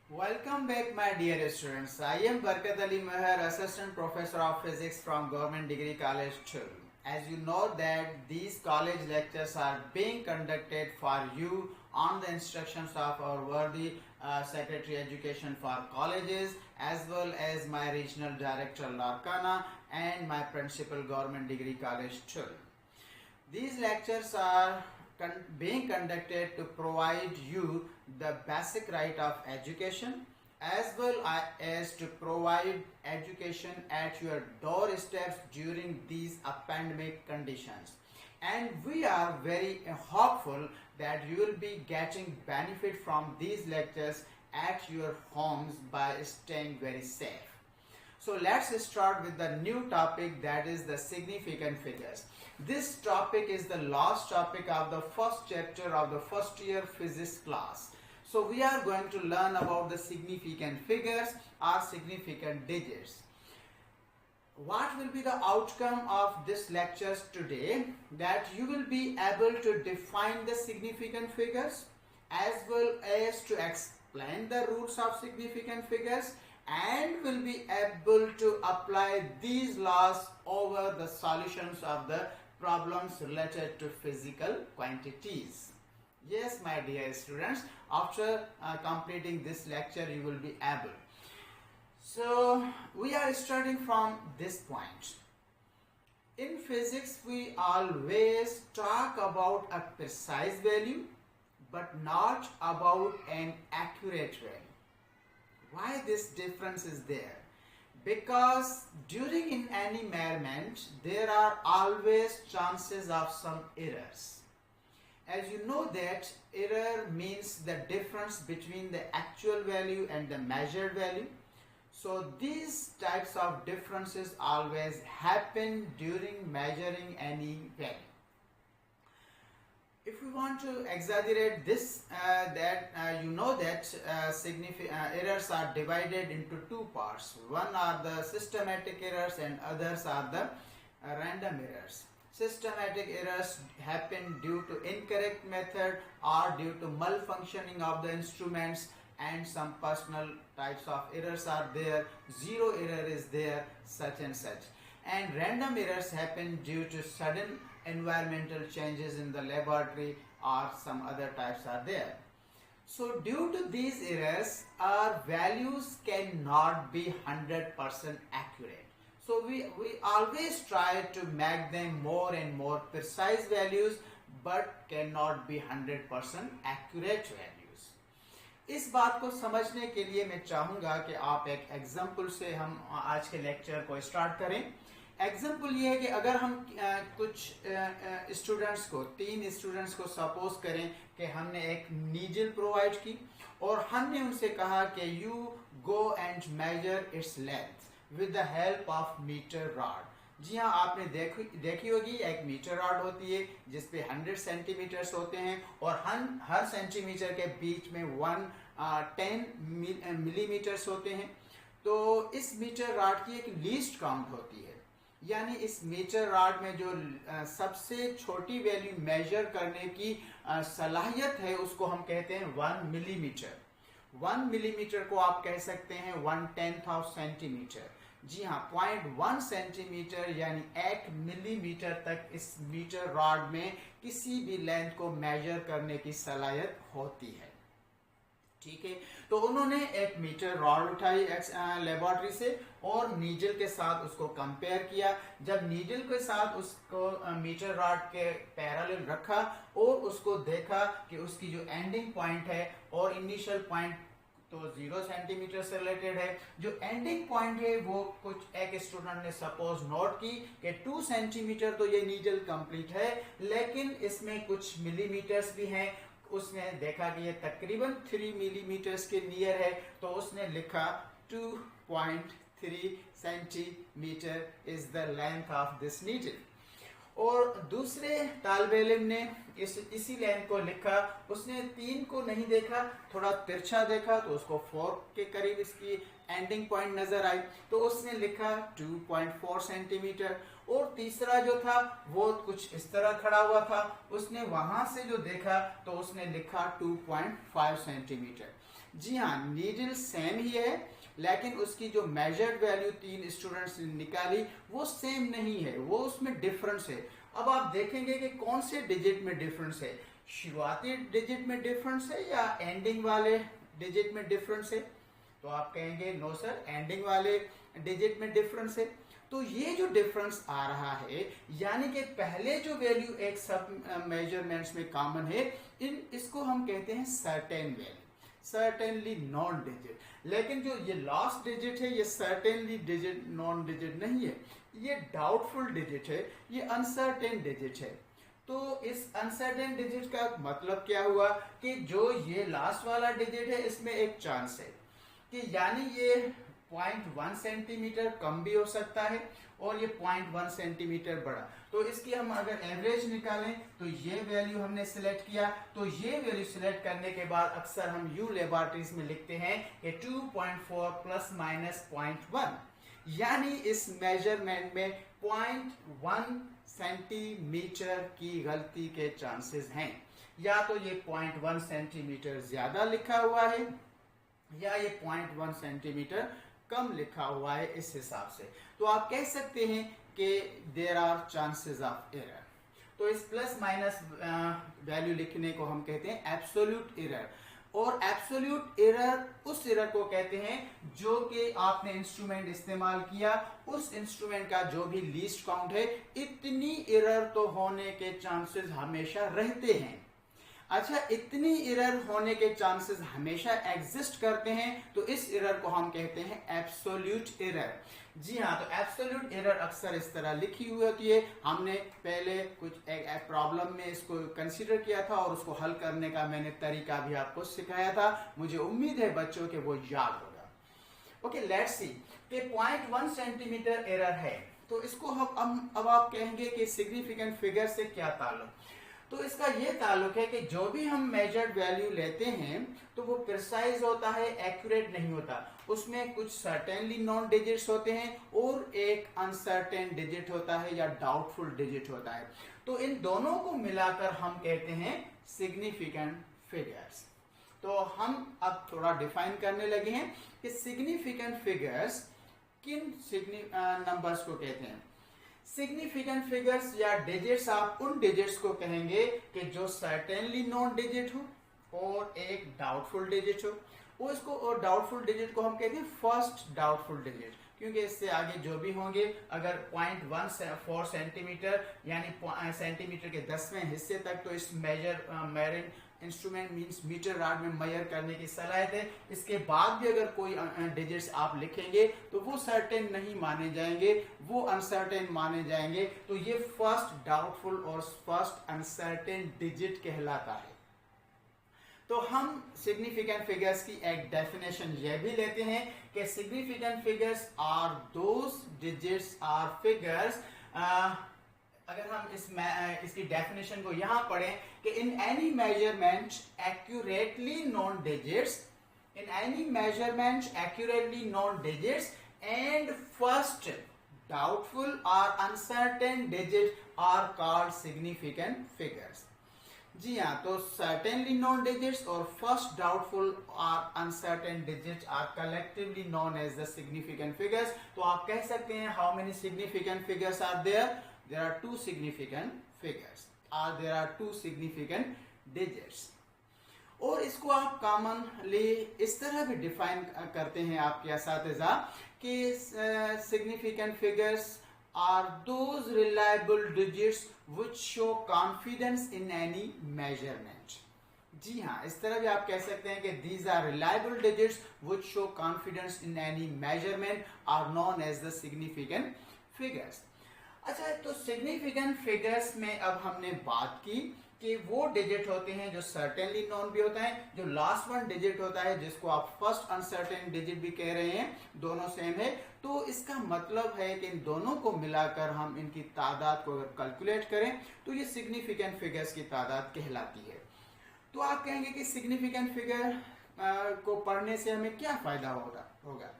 Welcome back, my dear students. I am Barkat Ali Meher, Assistant Professor of Physics from Government Degree College, Chul. As you know that these college lectures are being conducted for you on the instructions of our worthy Secretary Education for Colleges, as well as my Regional Director Larkana and my Principal Government Degree College, Chul. These lectures are being conducted to provide you the basic right of education, as well as to provide education at your doorsteps during these pandemic conditions. And we are very hopeful that you will be getting benefit from these lectures at your homes by staying very safe. So let's start with the new topic, that is the significant figures. This topic is the last topic of the first chapter of the first year physics class. So we are going to learn about the significant figures or significant digits. What will be the outcome of this lectures today? That you will be able to define the significant figures as well as to explain the rules of significant figures, and will be able to apply these laws over the solutions of the problems related to physical quantities. Yes, my dear students, after completing this lecture you will be able. So we are starting from this point. In physics we always talk about a precise value but not about an accurate value. Why this difference is there? Because during in any measurement there are always chances of some errors. As you know that error means the difference between the actual value and the measured value. So these types of differences always happen during measuring any value. If we want to exaggerate this, you know that errors are divided into two parts. One are the systematic errors and others are the random errors. Systematic errors happen due to incorrect method or due to malfunctioning of the instruments, and some personal types of errors are there. Zero error is there, such and such. And random errors happen due to sudden environmental changes in the laboratory, or some other types are there. So due to these errors, our values cannot be 100% accurate. So we always try to make them more and more precise values, but cannot be 100% accurate values. इस बात को समझने के लिए मैं चाहूँगा कि आप एक एग्जाम्पल से हम आज के लेक्चर को स्टार्ट करें. एग्जाम्पल ये है कि अगर हम कुछ स्टूडेंट्स को, 3 स्टूडेंट्स को सपोज करें कि हमने एक नीडल प्रोवाइड की और हमने उनसे कहा कि you go and measure its length with the help of metre rod. जी हाँ, आपने देखी होगी एक मीटर रॉड होती है जिसपे 100 सेंटीमीटर्स होते हैं और हर सेंटीमीटर के बीच में 10 मिलीमीटर्स होते हैं. तो इस मीटर रॉड की एक लीस्ट काउंट होती है, यानी इस मीटर रॉड में जो सबसे छोटी वैल्यू मेजर करने की सलाहियत है उसको हम कहते हैं 1 मिलीमीटर. 1 मिलीमीटर को आप कह सकते हैं 1/10 ऑफ सेंटीमीटर. जी हाँ, 0.1 सेंटीमीटर यानी 1 मिलीमीटर तक इस मीटर रॉड में किसी भी लेंथ को मेजर करने की सलाहियत होती है. ठीक है, तो उन्होंने एक मीटर रॉड उठाई लेबोरेटरी से और नीडल के साथ उसको कंपेयर किया. जब नीडल के साथ उसको मीटर रॉड के पैरेलल रखा और उसको देखा कि उसकी जो एंडिंग पॉइंट है और इनिशियल पॉइंट तो 0 सेंटीमीटर से रिलेटेड है, जो एंडिंग पॉइंट है वो कुछ एक स्टूडेंट ने सपोज नोट की कि 2 सेंटीमीटर तो ये नीडल कंप्लीट है, लेकिन इसमें कुछ मिलीमीटर्स भी हैं. उसने देखा कि ये तकरीबन 3 मिलीमीटर्स के नियर है, तो उसने लिखा 2.3 centimetre is the length of this needle. और दूसरे तालिबे इल्म ने इसी लेंथ को लिखा. उसने 3 को नहीं देखा, थोड़ा तिरछा देखा तो उसको 4 के करीब इसकी एंडिंग पॉइंट नजर आई, तो उसने लिखा 2.4 सेंटीमीटर. और तीसरा जो था वो कुछ इस तरह खड़ा हुआ था, उसने वहां से जो देखा तो उसने लिखा 2.5 सेंटीमीटर. जी हाँ, नीडल सेम ही है, लेकिन उसकी जो मेजर्ड वैल्यू 3 स्टूडेंट्स ने निकाली वो सेम नहीं है, वो उसमें डिफरेंस है। अब आप देखेंगे कि कौन से डिजिट में डिफरेंस है, शुरुआती डिजिट में डिफरेंस है या एंडिंग वाले डिजिट में डिफरेंस है। तो आप कहेंगे नो सर, एंडिंग वाले डिजिट में डिफरेंस है। तो ये जो डिफरेंस आ रहा है, यानी कि पहले जो वैल्यू एक सब मेजरमेंट्स में कॉमन है, इसको हम कहते हैं certain value, certainly non digit. लेकिन जो ये लास्ट डिजिट है, ये सर्टेनली डिजिट नॉन डिजिट नहीं है, ये डाउटफुल डिजिट है, ये अनसर्टेन डिजिट है। तो इस अनसर्टेन डिजिट का मतलब क्या हुआ कि जो ये लास्ट वाला डिजिट है इसमें एक चांस है कि यानी ये 0.1 सेंटीमीटर कम भी हो सकता है और ये 0.1 सेंटीमीटर बड़ा। तो इसकी हम अगर एवरेज निकालें तो ये वैल्यू हमने सिलेक्ट किया, तो ये वैल्यू सिलेक्ट करने के बाद अक्सर हम यू लेबोरेटरीज में लिखते हैं कि 2.4 प्लस माइनस 0.1, यानी इस मेजरमेंट में 0.1 सेंटीमीटर की गलती के चांसेस हैं। या तो ये 0.1 सेंटीमीटर ज्यादा लिखा हुआ है या ये 0.1 सेंटीमीटर कम लिखा हुआ है, इस हिसाब से। तो आप कह सकते हैं कि there are chances of error. तो इस प्लस माइनस वैल्यू लिखने को हम कहते हैं एब्सोल्यूट एरर। और एब्सोल्यूट एरर उस एरर को कहते हैं जो कि आपने इंस्ट्रूमेंट इस्तेमाल किया, उस इंस्ट्रूमेंट का जो भी लीस्ट काउंट है, इतनी एरर तो होने के चांसेस हमेशा रहते हैं। अच्छा, इतनी एरर होने के चांसेस हमेशा एग्जिस्ट करते हैं, तो इस एरर को हम कहते हैं एब्सोल्यूट एरर। जी हाँ, तो एब्सोल्यूट एरर अक्सर इस तरह लिखी हुई होती है। हमने पहले कुछ एक प्रॉब्लम में इसको कंसीडर किया था और उसको हल करने का मैंने तरीका भी आपको सिखाया था। मुझे उम्मीद है बच्चों के वो याद होगा। ओके, लेट्स सी कि 0.1 सेंटीमीटर एरर है, तो इसको हम अब आप कहेंगे कि सिग्निफिकेंट फिगर से क्या ताल्लुक। तो इसका ये ताल्लुक है कि जो भी हम मेजर्ड वैल्यू लेते हैं तो वो प्रिसाइज होता है, एक्यूरेट नहीं होता। उसमें कुछ सर्टेनली नॉन डिजिट्स होते हैं और एक अनसर्टेन डिजिट होता है या डाउटफुल डिजिट होता है। तो इन दोनों को मिलाकर हम कहते हैं सिग्निफिकेंट फिगर्स। तो हम अब थोड़ा डिफाइन करने लगे हैं कि सिग्निफिकेंट फिगर्स किन नंबर्स को कहते हैं। सिग्निफिकेंट फिगर्स या डिजिट्स, आप उन डिजिट्स को कहेंगे कि जो सर्टेनली नॉन डिजिट हो और एक डाउटफुल डिजिट हो। वो इसको, और डाउटफुल डिजिट को हम कहते हैं फर्स्ट डाउटफुल डिजिट, क्योंकि इससे आगे जो भी होंगे, अगर 0.14 सेंटीमीटर यानी सेंटीमीटर के 10वें हिस्से तक, तो इस measuring instrument means metre rod में मेजर करने की सलाहियत है। इसके बाद भी अगर कोई डिजिट्स आप लिखेंगे तो वो सर्टेन नहीं माने जाएंगे, वो अनसर्टेन माने जाएंगे। तो ये फर्स्ट डाउटफुल और फर्स्ट अनसर्टेन डिजिट कहलाता है। तो हम सिग्निफिकेंट फिगर्स की एक डेफिनेशन ये भी लेते हैं कि significant figures are those digits are figures, अगर हम इसकी डेफिनेशन को यहां पढ़ें कि in any measurement accurately known digits, in any measurement accurately known digits and first doubtful or uncertain digits are called significant figures. जी हाँ, तो certainly known digits और first doubtful or uncertain digits are collectively known as the significant figures. तो आप कह सकते हैं how many significant figures are there? There are two significant figures or there are two significant digits. और इसको आप commonly इस तरह भी डिफाइन करते हैं आपके असातिज़ा कि significant figures are those reliable digits which show confidence in any measurement. जी हाँ, इस तरह भी आप कह सकते हैं कि these are reliable digits which show confidence in any measurement are known as the significant figures. अच्छा, तो significant figures में अब हमने बात की कि वो डिजिट होते हैं जो सर्टेनली नॉन भी होता है, जो लास्ट वन डिजिट होता है जिसको आप फर्स्ट अनसर्टेन डिजिट भी कह रहे हैं, दोनों सेम है। तो इसका मतलब है कि इन दोनों को मिलाकर हम इनकी तादाद को अगर कैलकुलेट करें तो ये सिग्निफिकेंट फिगर्स की तादाद कहलाती है। तो आप कहेंगे कि सिग्निफिकेंट फिगर को पढ़ने से हमें क्या फायदा होगा।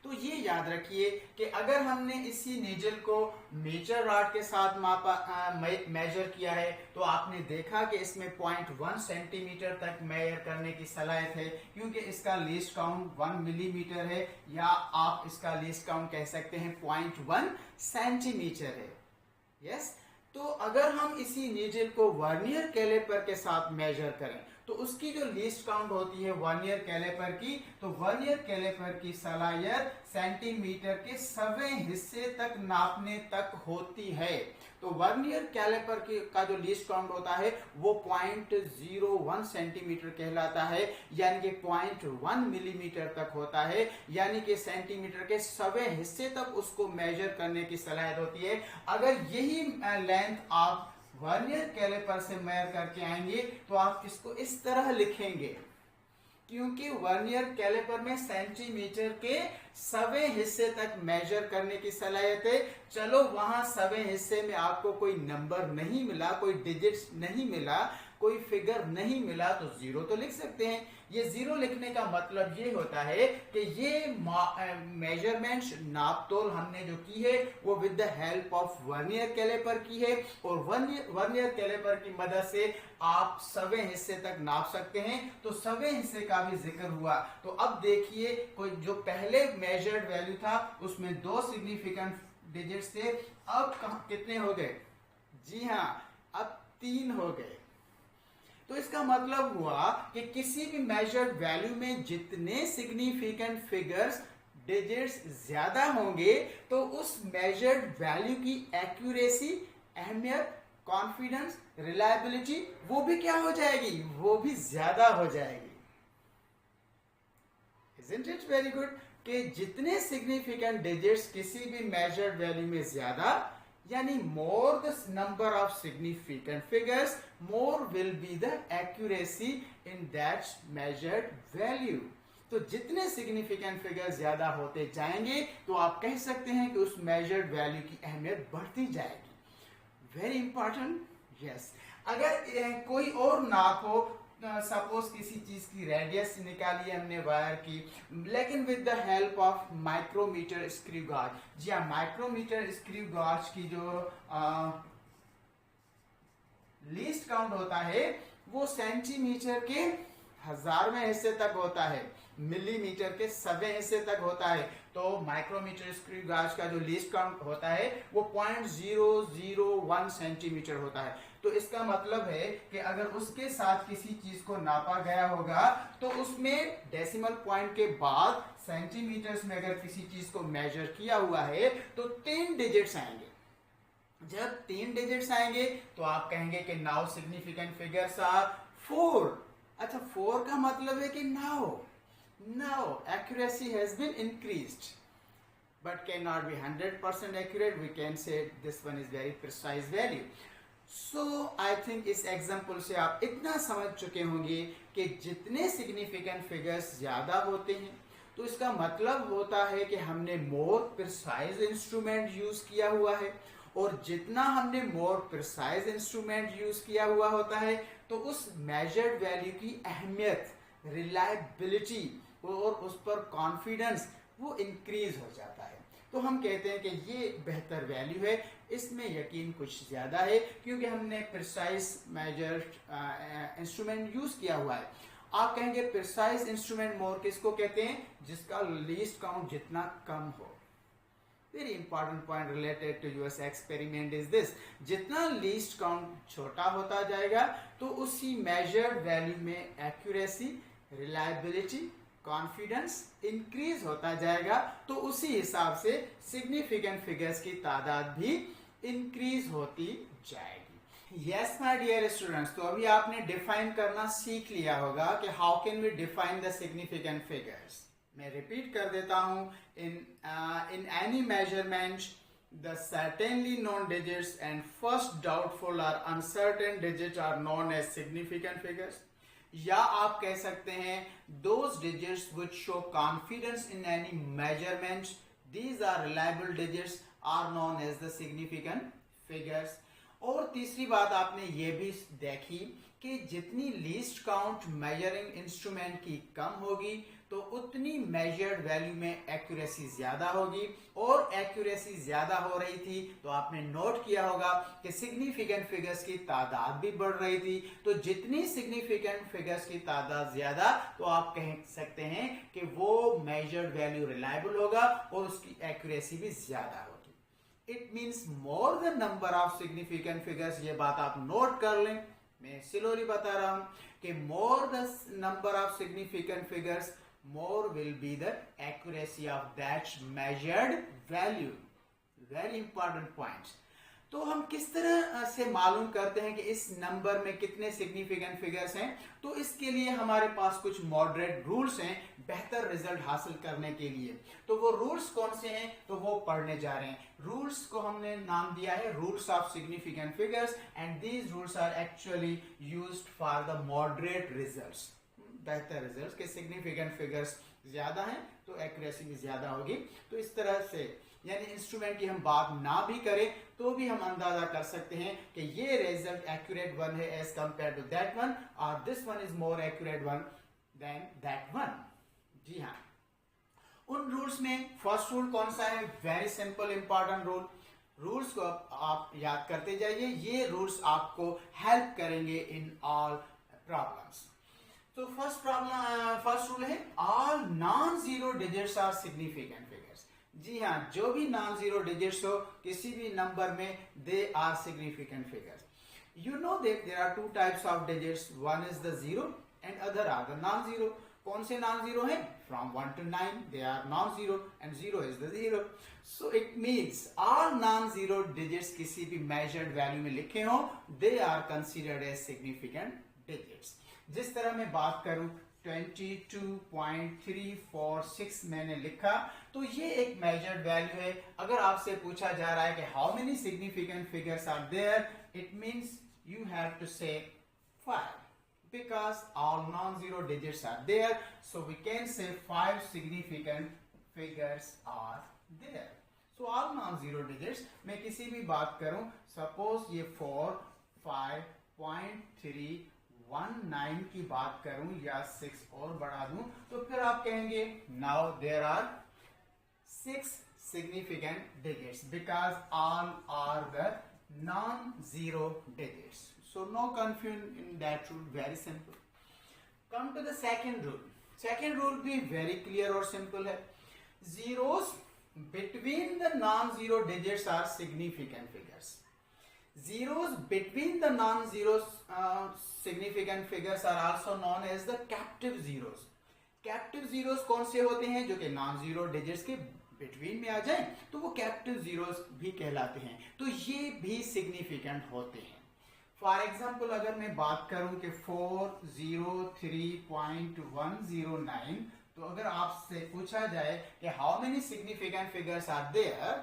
तो ये याद रखिए कि अगर हमने इसी नीडल को मेजर रॉड के साथ मेजर किया है तो आपने देखा कि इसमें 0.1 सेंटीमीटर तक मेजर करने की सलाहियत है, क्योंकि इसका लीस्ट काउंट 1 मिलीमीटर है, या आप इसका लीस्ट काउंट कह सकते हैं 0.1 सेंटीमीटर है। यस, तो अगर हम इसी नीडल को वर्नियर कैलिपर के साथ मेजर करें तो उसकी जो लीस्ट काउंट होती है वर्नियर कैलिपर की, तो वर्नियर कैलिपर की सलाहियत सेंटीमीटर के 1/7 हिस्से तक नापने तक होती है। तो वर्नियर कैलिपर का जो लीस्ट काउंट होता है वो 0.01 सेंटीमीटर कहलाता है, यानी कि 0.1 मिलीमीटर तक होता है, यानी कि सेंटीमीटर के 1/7 हिस्से तक उसको मेजर करने की सलाहियत होती है। अगर यही लेंथ आप वर्नियर कैलिपर से मेजर करके आएंगे तो आप इसको इस तरह लिखेंगे, क्योंकि वर्नियर कैलिपर में सेंटीमीटर के 1/7 हिस्से तक मेजर करने की सलाहियत है। चलो वहां 1/7 हिस्से में आपको कोई नंबर नहीं मिला, कोई डिजिट्स नहीं मिला, कोई फिगर नहीं मिला, तो 0 तो लिख सकते हैं। ये 0 लिखने का मतलब ये होता है कि ये मेजरमेंट्स नापतोल हमने जो की है वो with the help of vernier calliper की है, और वर्नियर कैलिपर की मदद से आप 1/7 हिस्से तक नाप सकते हैं। तो 1/7 हिस्से का भी जिक्र हुआ। तो अब देखिए, कोई जो पहले मेजर्ड वैल्यू था उसमें 2 सिग्निफिकेंट डिजिट्स थे, अब कितने हो गए? जी हाँ, अब 3 हो गए। तो इसका मतलब हुआ कि किसी भी मेजर्ड वैल्यू में जितने सिग्निफिकेंट फिगर्स डिजिट्स ज्यादा होंगे तो उस मेजर्ड वैल्यू की एक्यूरेसी, अहमियत, कॉन्फिडेंस, रिलायबिलिटी वो भी क्या हो जाएगी? वो भी ज्यादा हो जाएगी। Isn't it very good? कि जितने सिग्निफिकेंट डिजिट्स किसी भी मेजर्ड वैल्यू में ज्यादा, यानी more the number of significant figures, more will be the accuracy in that measured value. तो जितने सिग्निफिकेंट फिगर्स ज्यादा होते जाएंगे तो आप कह सकते हैं कि उस मेजर्ड वैल्यू की अहमियत बढ़ती जाएगी। Very important. यस, अगर कोई और नाप हो, सपोज किसी चीज की रेडियस निकाली हमने वायर की, लेकिन with the help of micrometer screw gauge. जी हाँ, माइक्रोमीटर स्क्रू गाज की जो लीस्ट काउंट होता है वो सेंटीमीटर के 1000वें हिस्से तक होता है, मिलीमीटर के 1/7 हिस्से तक होता है। तो माइक्रोमीटर स्क्रू गाज का जो लीस्ट काउंट होता है वो 0.001 सेंटीमीटर होता है। तो इसका मतलब है कि अगर उसके साथ किसी चीज को नापा गया होगा तो उसमें डेसिमल पॉइंट के बाद सेंटीमीटर्स में अगर किसी चीज को मेजर किया हुआ है तो 3 डिजिट्स आएंगे। जब 3 डिजिट्स आएंगे तो आप कहेंगे कि नाउ सिग्निफिकेंट फिगर्स आर 4। अच्छा, 4 का मतलब है कि now accuracy has been increased, but cannot be 100% accurate. We can say this one is very precise value. So I think इस एग्जाम्पल से आप इतना समझ चुके होंगे कि जितने सिग्निफिकेंट फिगर्स ज्यादा होते हैं तो इसका मतलब होता है कि हमने मोर प्रिसाइज इंस्ट्रूमेंट यूज किया हुआ है, और जितना हमने मोर प्रिसाइज इंस्ट्रूमेंट यूज किया हुआ होता है तो उस मेजर्ड वैल्यू की अहमियत, रिलायबिलिटी और उस पर कॉन्फिडेंस वो इंक्रीज हो जाता है। तो हम कहते हैं कि ये बेहतर वैल्यू है, इसमें यकीन कुछ ज्यादा है क्योंकि हमने प्रिसाइज मेजर्ड इंस्ट्रूमेंट यूज किया हुआ है। आप कहेंगे प्रिसाइज इंस्ट्रूमेंट मोर किसको कहते हैं? जिसका लीस्ट काउंट जितना कम हो। Very important point related to us experiment is this, जितना लीस्ट काउंट छोटा होता जाएगा तो उसी मेजर्ड वैल्यू में एक्यूरेसी, रिलायबिलिटी, कॉन्फिडेंस इंक्रीज होता जाएगा, तो उसी हिसाब से सिग्निफिकेंट फिगर्स की तादाद भी इंक्रीज होती जाएगी। यस माय डियर स्टूडेंट्स, तो अभी आपने डिफाइन करना सीख लिया होगा कि how can we define the significant figures. मैं रिपीट कर देता हूं, in any measurement the certainly known digits and first doubtful और uncertain digit are known as significant figures, या आप कह सकते हैं those digits which show confidence in any measurement, these are reliable digits, are known as the significant figures. और तीसरी बात आपने ये भी देखी कि जितनी लीस्ट काउंट मेजरिंग इंस्ट्रूमेंट की कम होगी तो उतनी मेजर्ड वैल्यू में एक्यूरेसी ज्यादा होगी, और एक्यूरेसी ज्यादा हो रही थी तो आपने नोट किया होगा कि सिग्निफिकेंट फिगर्स की तादाद भी बढ़ रही थी। तो जितनी सिग्निफिकेंट फिगर्स की तादाद ज्यादा तो आप कह सकते हैं कि वो मेजर्ड वैल्यू रिलायबल होगा और उसकी एक्यूरेसी भी ज्यादा होगी। It means more the number of significant figures, ये बात आप नोट कर लें, मैं स्लोली बता रहा हूं कि more the number of significant figures more will be the accuracy of that measured value. Very important points. तो हम किस तरह से मालूम करते हैं कि इस नंबर में कितने सिग्निफिकेंट फिगर्स हैं? तो इसके लिए हमारे पास कुछ मॉडरेट रूल्स हैं बेहतर रिजल्ट हासिल करने के लिए। तो वो रूल्स कौन से हैं तो वो पढ़ने जा रहे हैं। रूल्स को हमने नाम दिया है rules of significant figures, and these rules are actually used for the moderate results, बेहतर रिजल्ट के सिग्निफिकेंट फिगर्स ज्यादा हैं तो एक्यूरेसी भी ज्यादा होगी। तो इस तरह से यानी इंस्ट्रूमेंट की हम बात ना भी करें तो भी हम अंदाजा कर सकते हैं कि ये रिजल्ट एक्यूरेट वन है as compare to that one, और this one is more accurate one than that one. जी हाँ, उन रूल्स में फर्स्ट रूल कौन सा है? Very simple important rule. Rules को आप याद करते जाइए, ये रूल्स आपको हेल्प करेंगे इन ऑल प्रॉब्लम्स। तो फर्स्ट रूल है all non zero digits are significant figures. जी हाँ, जो भी नॉन जीरो डिजिट्स हो किसी भी नंबर में, they are significant figures. You know that there are two types of digits, one is the zero and other are the non zero. कौन से नॉन जीरो है? From 1 to 9 they are non zero and zero is the zero. So it means all non zero digits किसी भी measured value में लिखे हो, they are considered as significant digits. जिस तरह मैं बात करूं 22.346 मैंने लिखा, तो ये एक मेजर्ड वैल्यू है। अगर आपसे पूछा जा रहा है कि how many significant figures are there, it means you have to say 5 because all non-zero digits are there, so we can say 5 significant figures are there. So all non-zero digits, मैं किसी भी बात करूं, suppose ये 4, 5.319 की बात करूं या 6 और बढ़ा दूं, तो फिर आप कहेंगे now there are 6 significant digits because all are the non-zero digits. So no confusion in that rule, very simple. Come to the second rule. Second rule भी very clear और simple है. Zeros between the non-zero digits are significant figures. Zeros between the non-zero significant figures are also known as the captive zeros. Captive zeros कौन से होते हैं? जो कि non-zero digits के between में आ जाए तो वो captive zeros भी कहलाते हैं। तो ये भी significant होते हैं। फॉर एग्जाम्पल अगर मैं बात करूं कि 403.109, तो अगर आपसे पूछा जाए कि how many significant figures are there,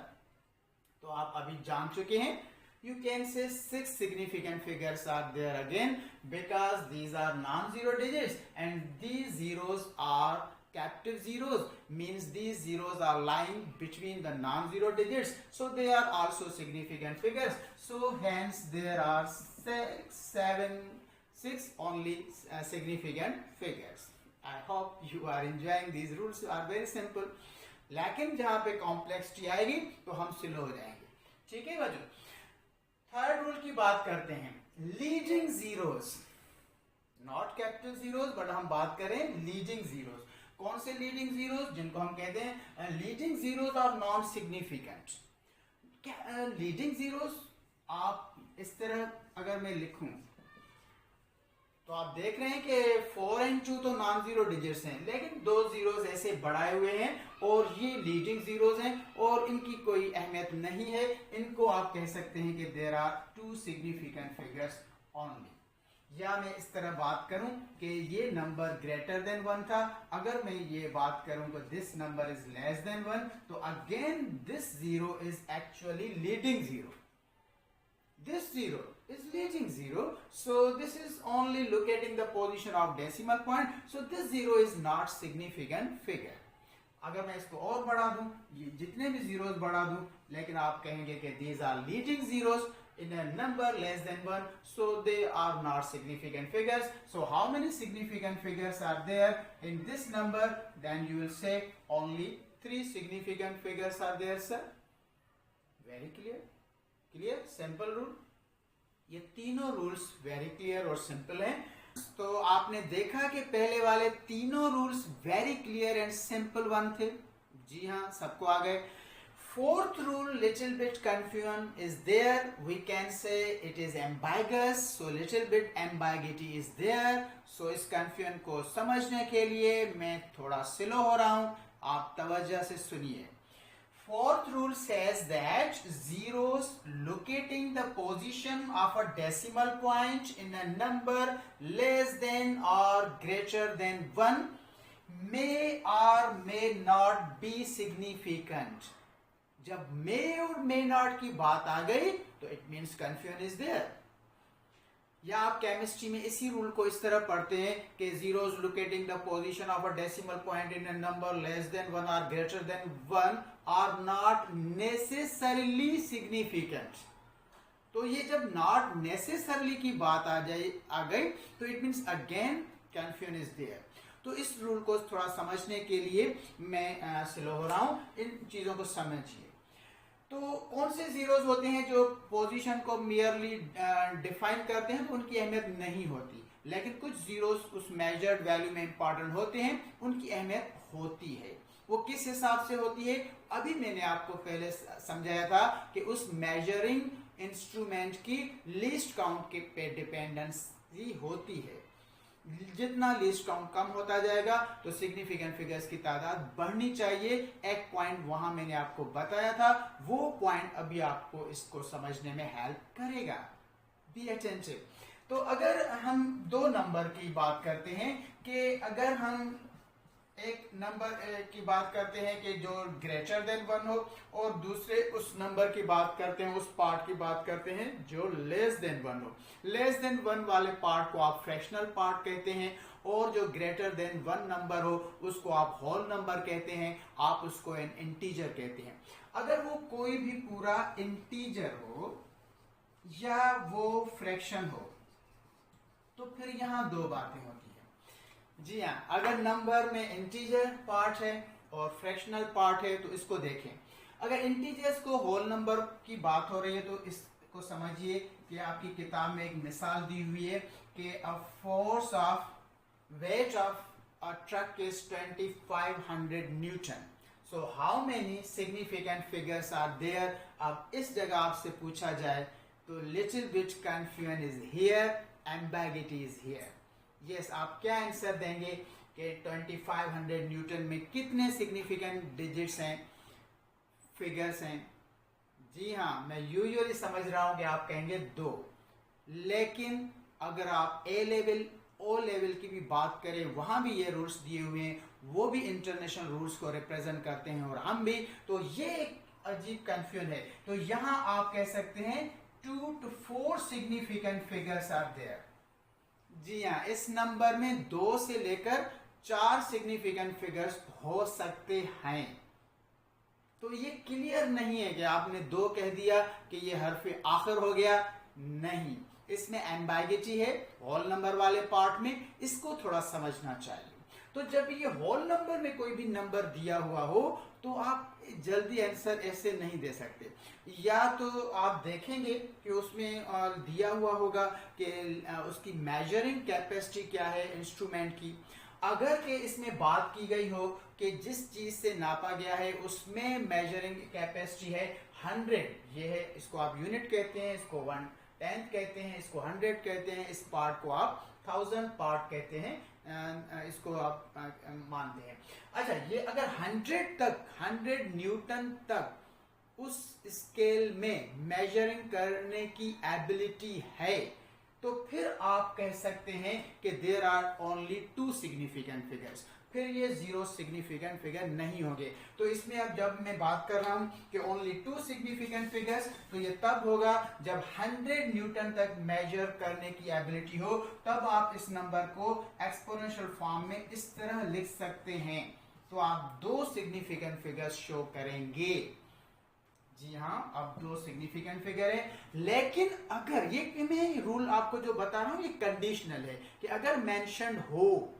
तो आप अभी जान चुके हैं, you can say 6 significant figures are there again because these are non-zero digits and these zeros are captive zeros, means these zeros are lying between the non-zero digits, so they are also significant figures. So hence there are 6 only significant figures. I hope you are enjoying these rules, are very simple. लेकिन जहां पे complexity आएगी तो हम slow हो जाएंगे। ठीक है बच्चों, थर्ड रूल की बात करते हैं, leading zeros, not capital zeros, but हम बात करें लीडिंग जीरोस। कौन से लीडिंग जीरोस? जिनको हम कहते हैं leading zeros are non significant. Leading zeros आप इस तरह अगर मैं लिखूं तो आप देख रहे हैं कि 4 and 2 तो नॉन जीरो डिजिट्स हैं, लेकिन दो जीरोस ऐसे बढ़ाए हुए हैं और ये लीडिंग जीरोस हैं और इनकी कोई अहमियत नहीं है। इनको आप कह सकते हैं कि there are 2 significant figures only. या मैं इस तरह बात करूं कि ये नंबर ग्रेटर देन 1 था, अगर मैं ये बात करूं तो this number is less then 1, तो again this zero is actually leading zero, this zero is leading zero, so this is only locating the position of decimal point, so this zero is not significant figure. अगर मैं इसको और बढ़ा दूं, ये जितने भी जीरोस बढ़ा दूं, लेकिन आप कहेंगे कि these are leading zeros, in a number less than 1, so they are not significant figures. So how many significant figures are there in this number? Then you will say only 3 significant figures are there, sir. Very clear, simple rule. ये तीनों rules very clear और simple हैं. तो आपने देखा कि पहले वाले तीनों rules very clear and simple one थे. जी हाँ, सबको आ गए. Fourth rule, little bit confusion is there. We can say it is ambiguous, so little bit ambiguity is there. So इस confusion को समझने के लिए मैं थोड़ा स्लो हो रहा हूँ, आप तवज्जो से सुनिए. Fourth rule says that zeros locating the position of a decimal point in a number less than or greater than 1 may or may not be significant. जब may और may not की बात आ गई तो it means confusion is there. या आप chemistry में इसी रूल को इस तरह पढ़ते हैं कि zeros locating the position of a decimal point in a number less than 1 or greater than 1 are not necessarily significant. तो ये जब not necessarily की बात आ गई तो it means again confusion is there. तो इस रूल को थोड़ा समझने के लिए मैं स्लो हो रहा हूं. इन चीजों को समझिए. तो कौन से जीरोस होते हैं जो पोजीशन को मियरली डिफाइन करते हैं, तो उनकी अहमियत नहीं होती. लेकिन कुछ जीरोस उस मेजर्ड वैल्यू में इंपॉर्टेंट होते हैं, उनकी अहमियत होती है. वो किस हिसाब से होती है? अभी मैंने आपको पहले समझाया था कि उस मेजरिंग इंस्ट्रूमेंट की लीस्ट काउंट के पे डिपेंडेंसी होती है. जितना लीस्ट काउंट कम होता जाएगा तो सिग्निफिकेंट फिगर्स की तादाद बढ़नी चाहिए. एक पॉइंट वहां मैंने आपको बताया था, वो पॉइंट अभी आपको इसको समझने में हेल्प करेगा. Be attentive. तो अगर हम दो नंबर की बात करते हैं कि अगर हम एक नंबर की बात करते हैं कि जो ग्रेटर देन 1 हो और दूसरे उस नंबर की बात करते हैं, उस पार्ट की बात करते हैं जो लेस देन 1 हो. लेस देन 1 वाले पार्ट को आप फ्रैक्शनल पार्ट कहते हैं और जो ग्रेटर देन 1 नंबर हो उसको आप होल नंबर कहते हैं, आप उसको एन इंटीजर कहते हैं. अगर वो कोई भी पूरा इंटीजर हो या वो फ्रैक्शन हो तो फिर यहां दो बातें होती हैं. जी हाँ, अगर नंबर में इंटीजर पार्ट है और फ्रैक्शनल पार्ट है तो इसको देखें. अगर इंटीजर्स को होल नंबर की बात हो रही है तो इसको समझिए कि आपकी किताब में एक मिसाल दी हुई है कि a force of weight of a truck is 2500 newton. So how many significant figures are there. अब इस जगह आपसे पूछा जाए तो little bit confusion is here, ambiguity is here. Yes, आप क्या आंसर देंगे कि 2500 न्यूटन में कितने सिग्निफिकेंट डिजिट्स हैं, फिगर्स हैं? जी हाँ, मैं यूजुअली समझ रहा हूं कि आप कहेंगे 2. लेकिन अगर आप ए लेवल ओ लेवल की भी बात करें, वहां भी ये रूल्स दिए हुए हैं, वो भी इंटरनेशनल रूल्स को रिप्रेजेंट करते हैं और हम भी. तो ये एक अजीब कंफ्यूजन है. तो यहां आप कह सकते हैं 2 to 4 significant figures are there. जी हाँ, इस नंबर में 2 से लेकर 4 सिग्निफिकेंट फिगर्स हो सकते हैं. तो ये क्लियर नहीं है कि आपने 2 कह दिया कि ये हर्फ आखिर हो गया. नहीं, इसमें एम्बिग्यूटी है होल नंबर वाले पार्ट में, इसको थोड़ा समझना चाहिए. तो जब ये होल नंबर में कोई भी नंबर दिया हुआ हो तो आप जल्दी आंसर ऐसे नहीं दे सकते. या तो आप देखेंगे कि उसमें दिया हुआ होगा कि उसकी मेजरिंग कैपेसिटी क्या है इंस्ट्रूमेंट की. अगर कि इसमें बात की गई हो कि जिस चीज से नापा गया है उसमें मेजरिंग कैपेसिटी है 100, ये है, इसको आप यूनिट कहते हैं, इसको 1/10 कहते हैं, इसको 100 कहते हैं, इस पार्ट को आप 1000 पार्ट कहते हैं, इसको आप मानते हैं. अच्छा, ये अगर 100 न्यूटन तक उस स्केल में मेजरिंग करने की एबिलिटी है तो फिर आप कह सकते हैं कि there are only 2 significant figures. फिर ये 0 सिग्निफिकेंट फिगर नहीं होंगे. तो इसमें अब जब मैं बात कर रहा हूं कि ओनली 2 सिग्निफिकेंट फिगर्स, तो ये तब होगा जब 100 न्यूटन तक मेजर करने की एबिलिटी हो. तब आप इस नंबर को एक्सपोनेंशियल फॉर्म में इस तरह लिख सकते हैं. तो आप 2 सिग्निफिकेंट फिगर्स शो करेंगे. जी हाँ, अब दो सिग्निफिकेंट फिगर है, लेकिन अगर ये मैं रूल आपको जो बता रहा हूँ ये कंडीशनल है कि अगर मेंशन हो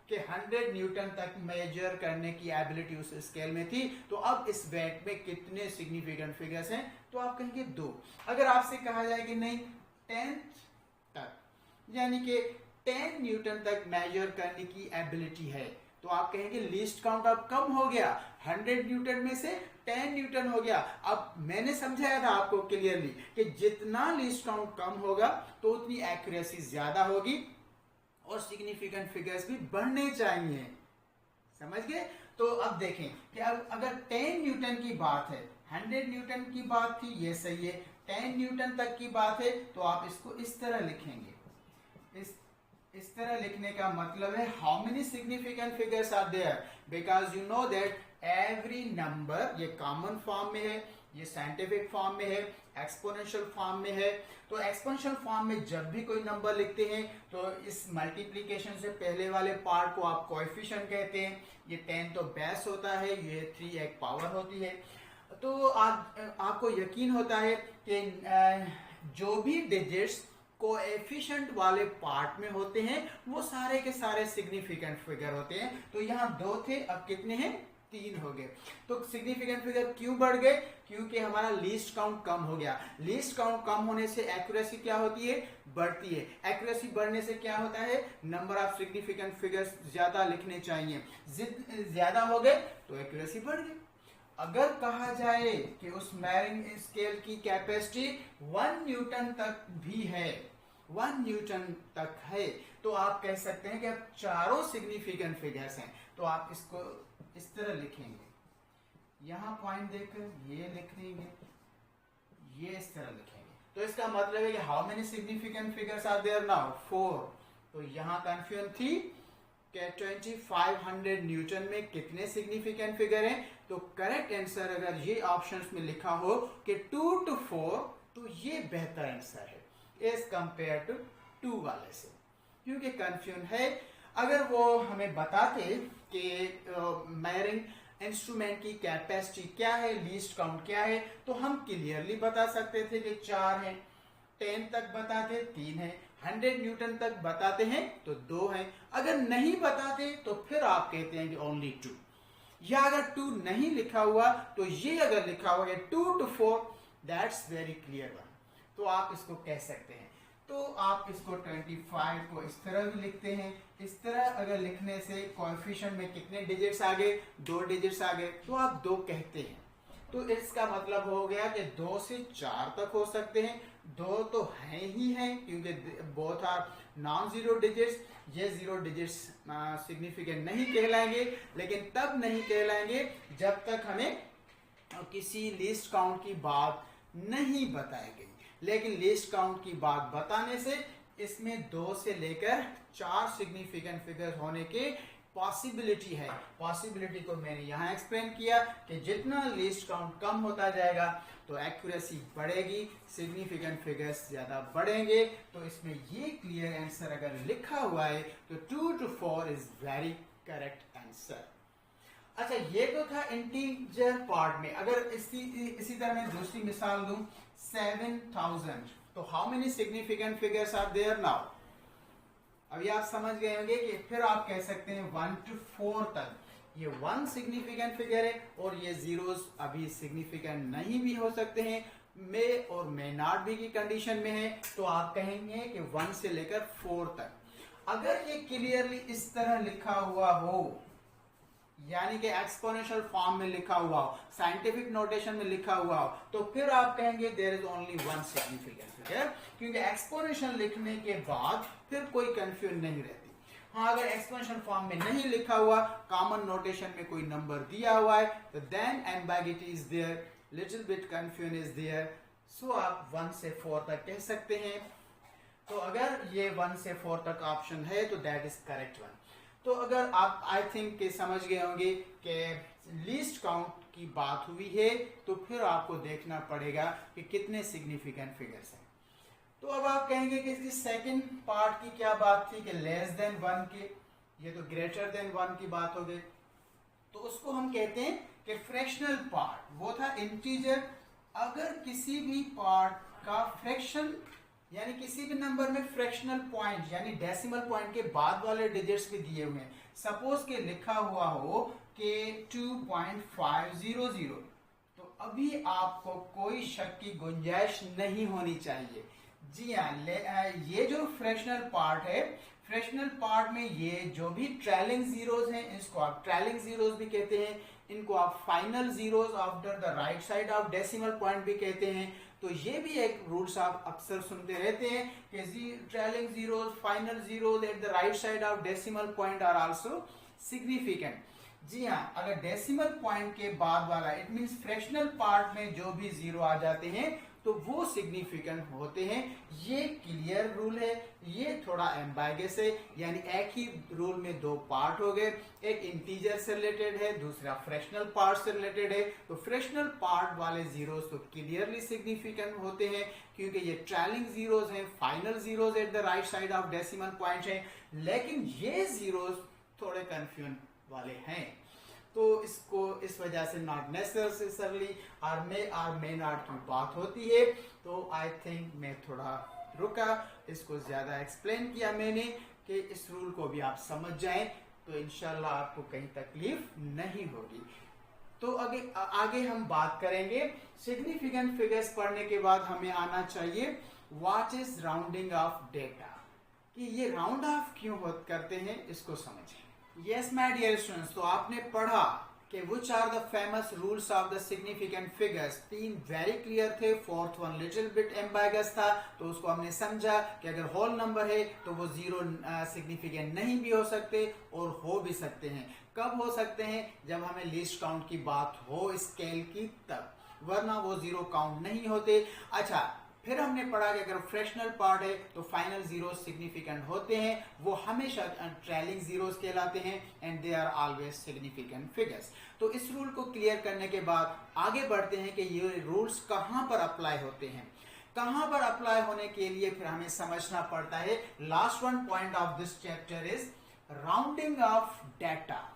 कि 100 न्यूटन तक मेजर करने की एबिलिटी उस स्केल में थी, तो अब इस वेट में कितने सिग्निफिकेंट फिगर्स हैं, तो आप कहेंगे 2। अगर आपसे कहा जाए कि नहीं 10 तक, यानी कि 10 न्यूटन तक मेजर करने की एबिलिटी है, तो आप कहेंगे लीस्ट काउंट अब कम हो गया, 100 न्यूटन में से 10 न्यूटन हो गया। अब मैंने समझाया था आपको क्लियरली कि जितना लीस्ट काउंट कम होगा तो उतनी एक्यूरेसी ज्यादा होगी और सिग्निफिकेंट फिगर्स भी बढ़ने चाहिए। समझ गए? तो अब देखें कि अब अगर 10 न्यूटन की बात है, 100 न्यूटन की बात थी, ये सही है, 10 न्यूटन तक की बात है, तो आप इसको इस तरह लिखेंगे। इस तरह लिखने का मतलब है how many significant figures are there, because you know that every number, ये कॉमन फॉर्म में है, ये साइंटिफिक फॉर्म में है, एक्सपोनेंशियल फॉर्म में है। तो एक्सपोनेंशियल फॉर्म में जब भी कोई नंबर लिखते हैं तो इस मल्टीप्लिकेशन से पहले वाले पार्ट को आप कोएफिशिएंट कहते हैं। ये 10 तो बेस होता है, ये 3 एक पावर होती है। तो आपको यकीन होता है कि जो भी डिजिट्स कोएफिशिएंट वाले पार्ट में होते हैं वो सारे के सारे सिग्निफिकेंट फिगर होते हैं। तो यहाँ 2 थे, अब कितने हैं? 3 हो गए। तो सिग्निफिकेंट फिगर क्यों बढ़ गए? क्योंकि हमारा लीस्ट काउंट कम हो गया। लीस्ट काउंट कम होने से एक्यूरेसी क्या होती है? बढ़ती है। एक्यूरेसी बढ़ने से क्या होता है? नंबर ऑफ सिग्निफिकेंट फिगर्स ज्यादा लिखने चाहिए। ज्यादा हो गए तो एक्यूरेसी बढ़ गई। अगर कहा जाए कि उस मेजरिंग स्केल की कैपेसिटी 1 न्यूटन तक भी है, 1 न्यूटन तक है, तो आप कह सकते हैं कि अब चारों सिग्निफिकेंट फिगर्स हैं। तो आप इसको इस तरह लिखेंगे, यहां पॉइंट देकर ये लिख देंगे, ये इस तरह लिखेंगे। तो इसका मतलब है कि how many significant figures are there now? 4। तो यहां कंफ्यूजन थी कि 2500 न्यूटन में कितने सिग्निफिकेंट फिगर हैं। तो करेक्ट आंसर अगर ये ऑप्शंस में लिखा हो कि 2 to 4, तो ये बेहतर आंसर है एज कंपेयर टू 2 वाले से, क्योंकि कंफ्यूजन है। अगर वो हमें बताते कि मेजरिंग इंस्ट्रूमेंट की कैपेसिटी क्या है, लीस्ट काउंट क्या है, तो हम क्लियरली बता सकते थे कि 4 है। 10 तक बताते 3 है, 100 न्यूटन तक बताते हैं तो 2 है। अगर नहीं बताते तो फिर आप कहते हैं कि ओनली 2, या अगर 2 नहीं लिखा हुआ तो ये अगर लिखा हुआ है 2 to 4, that's very clear one, तो आप इसको कह सकते हैं। तो आप इसको 25 को इस तरह भी लिखते हैं। इस तरह अगर लिखने से कोएफिशिएंट में कितने डिजिट्स आ गए? 2 डिजिट्स आ गए, तो आप 2 कहते हैं। तो इसका मतलब हो गया कि 2 से 4 तक हो सकते हैं। 2 तो है ही है क्योंकि both are non zero digits. ये जीरो डिजिट्स सिग्निफिकेंट नहीं कहलाएंगे, लेकिन तब नहीं कहलाएंगे जब तक हमें किसी लिस्ट काउंट की बात नहीं बताई गई। लेकिन लिस्ट काउंट की बात बताने से इसमें 2 से लेकर 4 सिग्निफिकेंट फिगर होने के पॉसिबिलिटी है। पॉसिबिलिटी को मैंने यहाँ एक्सप्लेन किया कि जितना लिस्ट काउंट कम होता जाएगा तो एक्यूरेसी बढ़ेगी, सिग्निफिकेंट फिगर्स ज्यादा बढ़ेंगे। तो इसमें ये क्लियर आंसर अगर लिखा हुआ है तो 2 to 4 is very correct answer. अच्छा, ये तो था इंटीजर पार्ट में। अगर इसी तरह मैं दूसरी मिसाल दूं 7000, तो how many significant figures are there now? अभी आप समझ गए होंगे कि फिर आप कह सकते हैं 1 to 4 तक ये 1 सिग्निफिकेंट फिगर है और ये जीरोस अभी सिग्निफिकेंट नहीं भी हो सकते हैं, मे और मे नॉट भी की कंडीशन में है। तो आप कहेंगे कि 1 से लेकर 4 तक। अगर ये क्लियरली इस तरह लिखा हुआ हो, यानी कि एक्सपोनेंशियल फॉर्म में लिखा हुआ हो, साइंटिफिक नोटेशन में लिखा हुआ हो, तो फिर आप कहेंगे there is only 1 significant figure, क्योंकि एक्सपोनेंशियल लिखने के बाद फिर कोई कंफ्यूजन नहीं रहती। हाँ, अगर एक्सपोनेंशियल फॉर्म में नहीं लिखा हुआ, कॉमन नोटेशन में कोई नंबर दिया हुआ है, तो then ambiguity is there, little bit confusion is there. So आप 1 से 4 तक कह सकते हैं। तो अगर ये 1 से 4 तक ऑप्शन है तो दैट इज करेक्ट वन। तो अगर आप आई थिंक के समझ गए होंगे कि लीस्ट काउंट की बात हुई है, तो फिर आपको देखना पड़ेगा कि कितने सिग्निफिकेंट फिगर्स हैं। तो अब आप कहेंगे कि इसकी सेकंड पार्ट की क्या बात थी कि लेस देन 1 के, ये तो ग्रेटर देन 1 की बात हो गई। तो उसको हम कहते हैं कि फ्रैक्शनल पार्ट वो था इंटीजर, अगर किसी भी पार्ट का फ्रैक्शन यानी किसी भी नंबर में फ्रैक्शनल पॉइंट यानी डेसिमल पॉइंट के बाद वाले डिजिट्स भी दिए हुए हैं, सपोज के लिखा हुआ हो कि 2.500, तो अभी आपको कोई शक की गुंजाइश नहीं होनी चाहिए। जी हाँ, ये जो फ्रैक्शनल पार्ट है, फ्रैक्शनल पार्ट में ये जो भी ट्रेलिंग जीरोज हैं, इसको आप ट्रेलिंग जीरोज भी कहते हैं, इनको आप final zeros after the right side of decimal point भी कहते हैं। तो ये भी एक रूल्स आप अक्सर सुनते रहते हैं कि trailing zeros, final zeros at the right side of decimal point are also significant. जी हाँ, अगर डेसिमल पॉइंट के बाद वाला इट मींस फ्रैक्शनल पार्ट में जो भी जीरो आ जाते हैं तो वो सिग्निफिकेंट होते हैं। ये क्लियर रूल है, ये थोड़ा एम्बाइगस है, यानी एक ही रूल में दो पार्ट हो गए, एक इंटीजर से रिलेटेड है, दूसरा फ्रैक्शनल पार्ट से रिलेटेड है। तो फ्रैक्शनल पार्ट वाले जीरोस तो क्लियरली सिग्निफिकेंट होते हैं क्योंकि ये ट्रेलिंग जीरोस हैं, final zeros eight the right side of decimal point है। लेकिन ये जीरोस थोड़े कंफ्यूजन वाले हैं, तो इसको इस वजह से नॉट नेसेसरली और मे नॉट की बात होती है। तो आई थिंक मैं थोड़ा रुका, इसको ज्यादा एक्सप्लेन किया मैंने कि इस रूल को भी आप समझ जाएं तो इंशाल्लाह आपको कहीं तकलीफ नहीं होगी। तो आगे हम बात करेंगे। सिग्निफिकेंट फिगर्स पढ़ने के बाद हमें आना चाहिए what is rounding off data, कि ये राउंड ऑफ क्यों करते हैं इसको समझें। Yes, my dear students, तो आपने पढ़ा कि which are the famous rules of the significant figures, तीन very clear थे, fourth one little bit ambiguous था, तो उसको हमने समझा कि अगर होल नंबर है तो वो जीरो सिग्निफिकेंट नहीं भी हो सकते और हो भी सकते हैं। कब हो सकते हैं? जब हमें लीस्ट काउंट की बात हो स्केल की तब, वरना वो जीरो काउंट नहीं होते। अच्छा, फिर हमने पढ़ा कि अगर फ्रैक्शनल पार्ट है तो फाइनल जीरोस सिग्निफिकेंट होते हैं, वो हमेशा ट्रेलिंग जीरोस कहलाते हैं and they are always significant figures. तो इस रूल को क्लियर करने के बाद आगे बढ़ते हैं कि ये रूल्स कहां पर अप्लाई होते हैं। कहां पर अप्लाई होने के लिए फिर हमें समझना पड़ता है। Last one point of this chapter is rounding off data.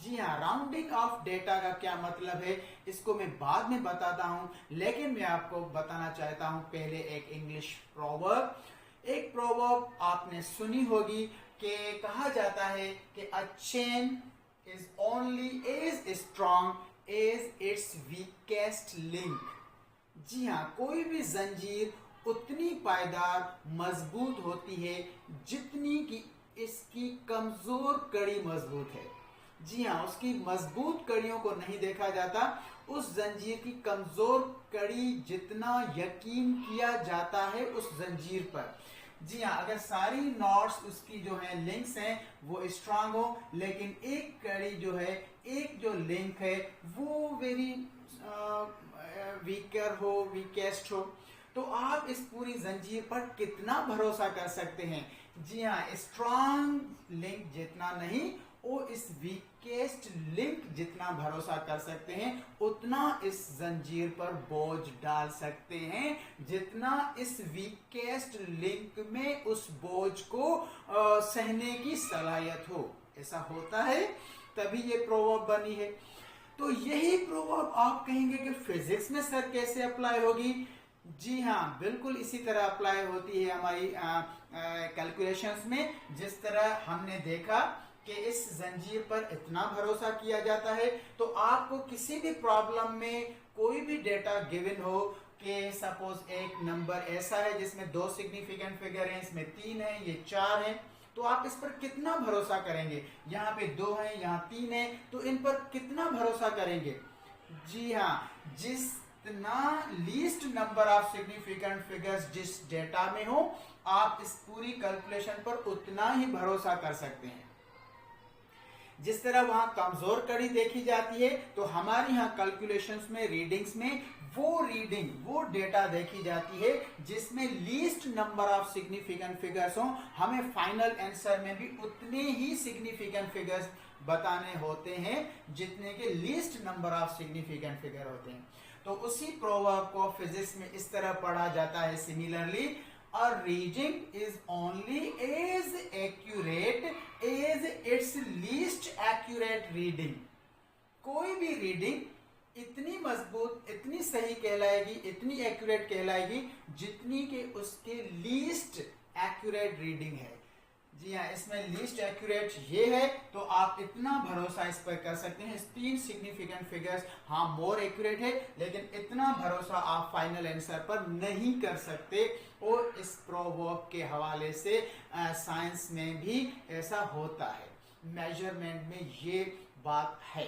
जी हाँ, राउंडिंग ऑफ डेटा का क्या मतलब है इसको मैं बाद में बताता हूं, लेकिन मैं आपको बताना चाहता हूं पहले एक इंग्लिश प्रोवर्ब। एक प्रोवर्ब आपने सुनी होगी कि कहा जाता है कि a chain is only as strong as its weakest link. जी हाँ, कोई भी जंजीर उतनी पायदार मजबूत होती है जितनी कि इसकी कमजोर कड़ी मजबूत है। जी हाँ, उसकी मजबूत कड़ियों को नहीं देखा जाता, उस जंजीर की कमजोर कड़ी जितना यकीन किया जाता है उस जंजीर पर। जी हाँ, अगर सारी नॉट्स उसकी जो है लिंक्स हैं वो स्ट्रांग हो, लेकिन एक कड़ी जो है, एक जो लिंक है वो वेरी वीकर हो, वीकेस्ट हो, तो आप इस पूरी जंजीर पर कितना भरोसा कर सकते हैं। जी हाँ, स्ट्रांग लिंक जितना नहीं, वो इस वीकेस्ट लिंक जितना भरोसा कर सकते हैं उतना इस जंजीर पर बोझ डाल सकते हैं जितना इस वीकेस्ट लिंक में उस बोझ को सहने की सलाहियत हो। ऐसा होता है तभी ये प्रोवर्ब बनी है। तो यही प्रोवर्ब आप कहेंगे कि फिजिक्स में सर कैसे अप्लाई होगी। जी हाँ, बिल्कुल इसी तरह अप्लाई होती है हमारी कैलकुलेशंस में। जिस तरह हमने देखा कि इस जंजीर पर इतना भरोसा किया जाता है, तो आपको किसी भी प्रॉब्लम में कोई भी डेटा गिवन हो कि सपोज एक नंबर ऐसा है जिसमें दो सिग्निफिकेंट फिगर हैं, इसमें 3 है, ये 4 है, तो आप इस पर कितना भरोसा करेंगे। यहाँ पे 2 है, यहाँ 3 है, तो इन पर कितना भरोसा करेंगे। जी हाँ, जितना least number of significant figures जिस डेटा में हो, आप इस पूरी कैलकुलेशन पर उतना ही भरोसा कर सकते हैं। जिस तरह वहां कमजोर कड़ी देखी जाती है, तो हमारे यहाँ कैलकुलेशंस में, रीडिंग्स में वो डेटा देखी जाती है जिसमें least number of significant figures हो। हमें फाइनल आंसर में भी उतने ही सिग्निफिकेंट फिगर्स बताने होते हैं जितने के least number of significant figure होते हैं। तो उसी प्रोवर्ब को फिजिक्स में इस तरह पढ़ा जाता है similarly, a reading is only as accurate as its least accurate reading। कोई भी रीडिंग इतनी मजबूत, इतनी सही कहलाएगी, इतनी एक्यूरेट कहलाएगी जितनी कि उसके लीस्ट एक्यूरेट रीडिंग है। जी हाँ, इसमें लीस्ट एक्यूरेट ये है, तो आप इतना भरोसा इस पर कर सकते हैं। इस 3 सिग्निफिकेंट फिगर्स हाँ मोर एक्यूरेट है, लेकिन इतना भरोसा आप फाइनल आंसर पर नहीं कर सकते। और इस प्रोवर्ब के हवाले से साइंस में भी ऐसा होता है, मेजरमेंट में ये बात है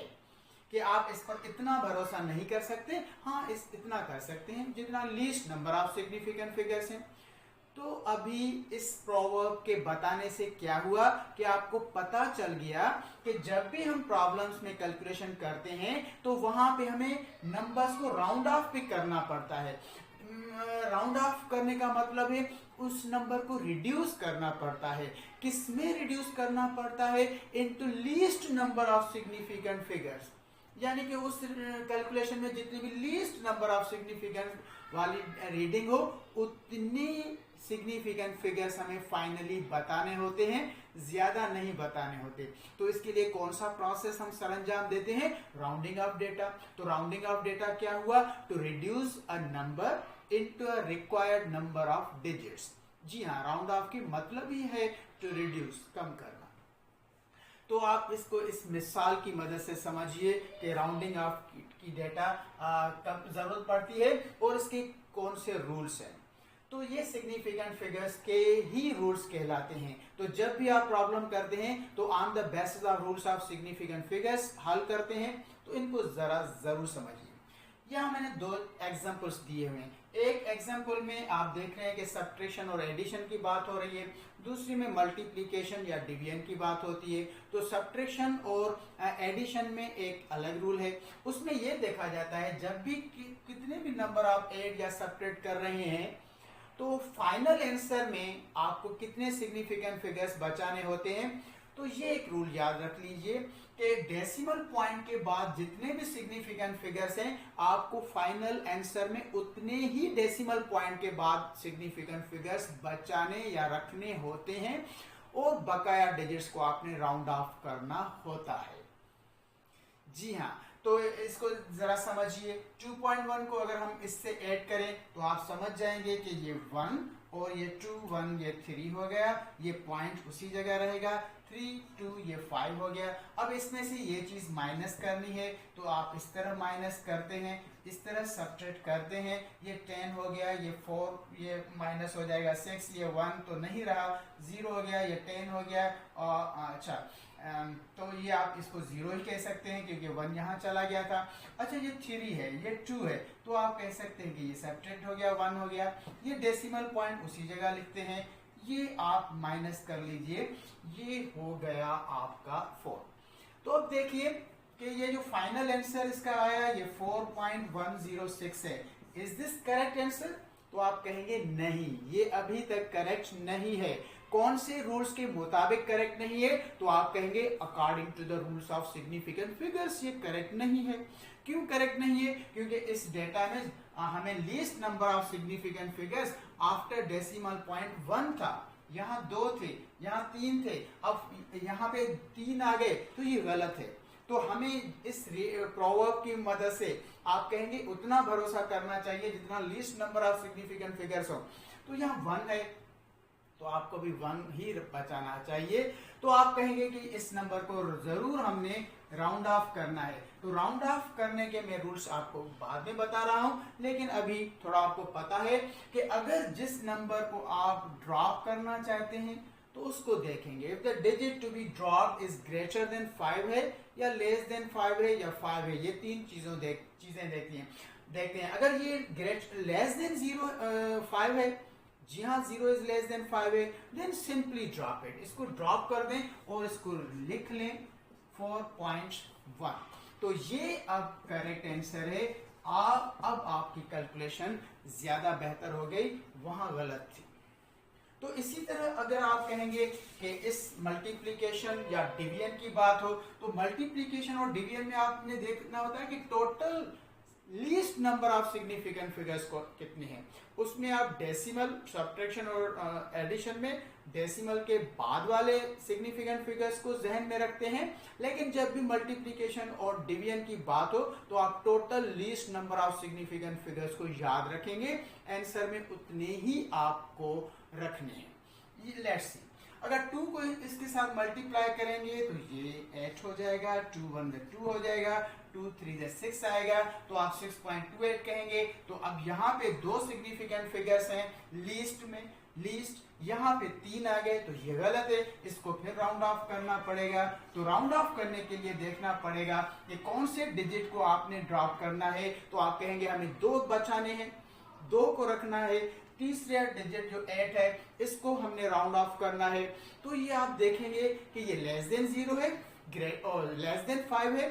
कि आप इस पर इतना भरोसा नहीं कर सकते। हाँ, इतना कर सकते हैं जितना least number of significant figures हैं। तो अभी इस प्रोवर्ब के बताने से क्या हुआ कि आपको पता चल गया कि जब भी हम प्रॉब्लम्स में कैलकुलेशन करते हैं तो वहां पे हमें नंबर्स को राउंड ऑफ भी करना पड़ता है। राउंड ऑफ करने का मतलब है उस नंबर को रिड्यूस करना पड़ता है। किसमें रिड्यूस करना पड़ता है? Into least number of significant figures, यानी कि उस कैलकुलेशन में जितनी भी लीस्ट नंबर ऑफ सिग्निफिकेंट वाली रीडिंग हो उतनी सिग्निफिकेंट फिगर्स हमें फाइनली बताने होते हैं, ज्यादा नहीं बताने होते। तो इसके लिए कौन सा प्रोसेस हम सरंजाम देते हैं? Rounding off data. तो राउंडिंग ऑफ डेटा क्या हुआ? To reduce a number into a required number of digits. जी हाँ, राउंड ऑफ की मतलब ही है टू रिड्यूस, कम करना। तो आप इसको इस मिसाल की मदद से समझिए कि राउंडिंग ऑफ की डेटा कब जरूरत पड़ती है और इसके कौन से रूल्स हैं। तो ये सिग्निफिकेंट फिगर्स के ही रूल्स कहलाते हैं। तो जब भी आप प्रॉब्लम करते हैं तो on the basis of rules of significant figures हल करते हैं। तो इनको जरा जरूर समझिए। यहाँ मैंने 2 एग्जांपल्स दिए हुए हैं। एक एग्जांपल में आप देख रहे हैं कि सब्ट्रैक्शन और एडिशन की बात हो रही है, दूसरी में मल्टीप्लिकेशन या डिवीजन की बात होती है। तो सब्ट्रैक्शन और एडिशन में एक अलग रूल है। उसमें यह देखा जाता है जब भी कितने भी नंबर आप ऐड या सब्ट्रैक्ट कर रहे हैं तो फाइनल आंसर में आपको कितने सिग्निफिकेंट फिगर्स बचाने होते हैं। तो ये एक रूल याद रख लीजिए कि डेसिमल पॉइंट के बाद जितने भी सिग्निफिकेंट फिगर्स हैं आपको फाइनल आंसर में उतने ही डेसिमल पॉइंट के बाद सिग्निफिकेंट फिगर्स बचाने या रखने होते हैं और बकाया डिजिट्स को आपने राउंड ऑफ करना होता है। जी हाँ, तो इसको जरा समझिए। 2.1 को अगर हम इससे ऐड करें तो आप समझ जाएंगे कि ये 1 और ये 2, 1 ये 3 हो गया, ये पॉइंट उसी जगह रहेगा, 3, 2 ये 5 हो गया। अब इसमें से ये चीज माइनस करनी है तो आप इस तरह माइनस करते हैं, इस तरह सब्ट्रैक्ट करते हैं। ये 10 हो गया, ये 4 ये माइनस हो जाएगा 6, ये 1 तो नहीं रहा, 0 हो गया, ये 10 हो गया। और अच्छा तो ये आप इसको 0 ही कह सकते हैं क्योंकि 1 यहाँ चला गया था। अच्छा ये 3 है, ये 2 है, तो आप कह सकते हैं कि ये सब्ट्रैक्ट हो गया, 1 हो गया। ये डेसिमल पॉइंट उसी जगह लिखते हैं, ये आप माइनस कर लीजिए, ये हो गया आपका 4। तो अब देखिए कि ये जो फाइनल आंसर इसका आया ये 4.106 है। Is this correct answer? तो आप कहेंगे नहीं, ये अभी तक करेक्ट नहीं है। कौन से रूल्स के मुताबिक करेक्ट नहीं है? तो आप कहेंगे according to the rules of significant figures ये करेक्ट नहीं है। क्यों करेक्ट नहीं है? क्योंकि इस डेटा में हमें least number of significant figures after decimal point 1 था, यहाँ 2 थे, यहाँ 3 थे, अब यहाँ पे 3 आ गए, तो ये गलत है। तो हमें इस प्रोवर्ब की मदद से आप कहेंगे उतना भरोसा करना चाहिए जितना least number of significant figures हो। तो यहाँ 1 है तो आपको भी 1 ही बचाना चाहिए। तो आप कहेंगे कि इस नंबर को जरूर हमने राउंड ऑफ करना है। तो राउंड ऑफ करने के मैं रूल्स आपको बाद में बता रहा हूं, लेकिन अभी थोड़ा आपको पता है कि अगर जिस नंबर को आप ड्रॉप करना चाहते हैं तो उसको देखेंगे। If the digit to be drop is greater than 5 है या लेस देन 5 है या 5 है, ये 3 चीजें देखते हैं। अगर ये लेस देन 5 है, जी हाँ 0 इज लेस देन 5 है, देन सिंपली ड्रॉप इट, इसको ड्रॉप कर दें और इसको लिख लें 4.1। तो ये अब करेक्ट आंसर है। अब आपकी कैलकुलेशन ज्यादा बेहतर हो गई, वहां गलत थी। तो इसी तरह अगर आप कहेंगे कि इस मल्टीप्लिकेशन या डिवीजन की बात हो तो मल्टीप्लिकेशन और डिवीजन में आपने देखना होता है कि total least number of significant figures को कितने हैं, उसमें आप डेसिमल सब्ट्रैक्शन और एडिशन में डेसिमल के बाद वाले सिग्निफिकेंट फिगर्स को जहन में रखते हैं, लेकिन जब भी मल्टीप्लिकेशन और डिवीजन की बात हो तो आप total least number of significant figures को याद रखेंगे। आंसर में उतने ही आपको रखने हैं। लेट्स सी, अगर 2 को इसके साथ मल्टीप्लाई करेंगे तो ये 8 हो जाएगा, 2 1 2 हो जाएगा, 2 3 6 आएगा, तो आप 6.28 कहेंगे। तो अब यहाँ पे 2 सिग्निफिकेंट फिगर्स हैं लीस्ट में, लीस्ट यहाँ पे 3 आ गए, तो ये गलत है, इसको फिर राउंड ऑफ करना पड़ेगा। तो राउंड ऑफ करने के लिए देखना पड़ेगा कि कौन से डिजिट को आपने ड्रॉप करना है। तो आप कहेंगे हमें 2 बचाने हैं, 2 को रखना है, तीसरा डिजिट जो 8 है इसको हमने राउंड ऑफ करना है। तो ये आप देखेंगे कि ये लेस देन 0 है, लेस देन 5 है,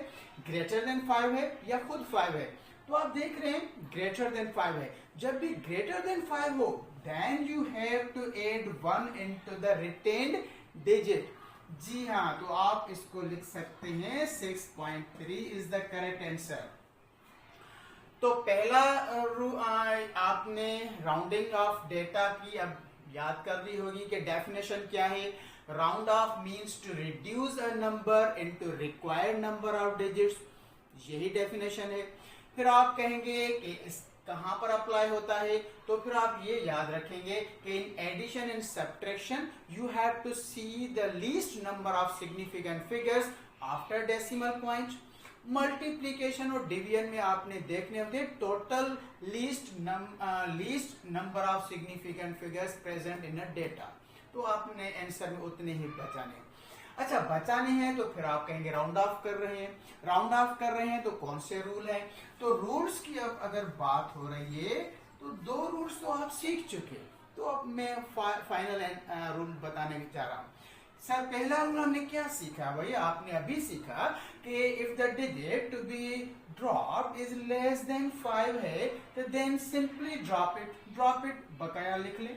ग्रेटर देन 5 है या खुद 5 है। तो आप देख रहे हैं ग्रेटर देन 5 है। जब भी ग्रेटर देन 5 हो then you have to add 1 into the retained digit. जी हाँ, तो आप इसको लिख सकते हैं 6.3 इज द करेक्ट आंसर। तो पहला आपने राउंडिंग ऑफ डेटा की अब याद कर ली होगी कि डेफिनेशन क्या है। Round off means to reduce a number into required number of digits, यही डेफिनेशन है। फिर आप कहेंगे कि इस कहां पर अप्लाई होता है, तो फिर आप ये याद रखेंगे कि in addition and subtraction you have to see the least number of significant figures after decimal point. Multiplication और डिवीजन में आपने देखने होते total least number of significant figures present in a data. तो आपने आंसर में उतने ही बचाने। अच्छा, बचाने हैं तो फिर आप कहेंगे राउंड ऑफ कर रहे हैं। राउंड ऑफ कर रहे हैं तो कौन से रूल हैं? तो रूल्स की अब अगर बात हो रही है तो 2 रूल्स तो आप सीख चुके। तो अब मैं फाइनल रूल बताने जा रहा हूं। सर, पहला रूल हमने क्या सीखा भाई? आपने अभी सीखा कि if the digit to be dropped is less than 5 है तो देन सिंपली ड्रॉप इट, बकाया लिख ले।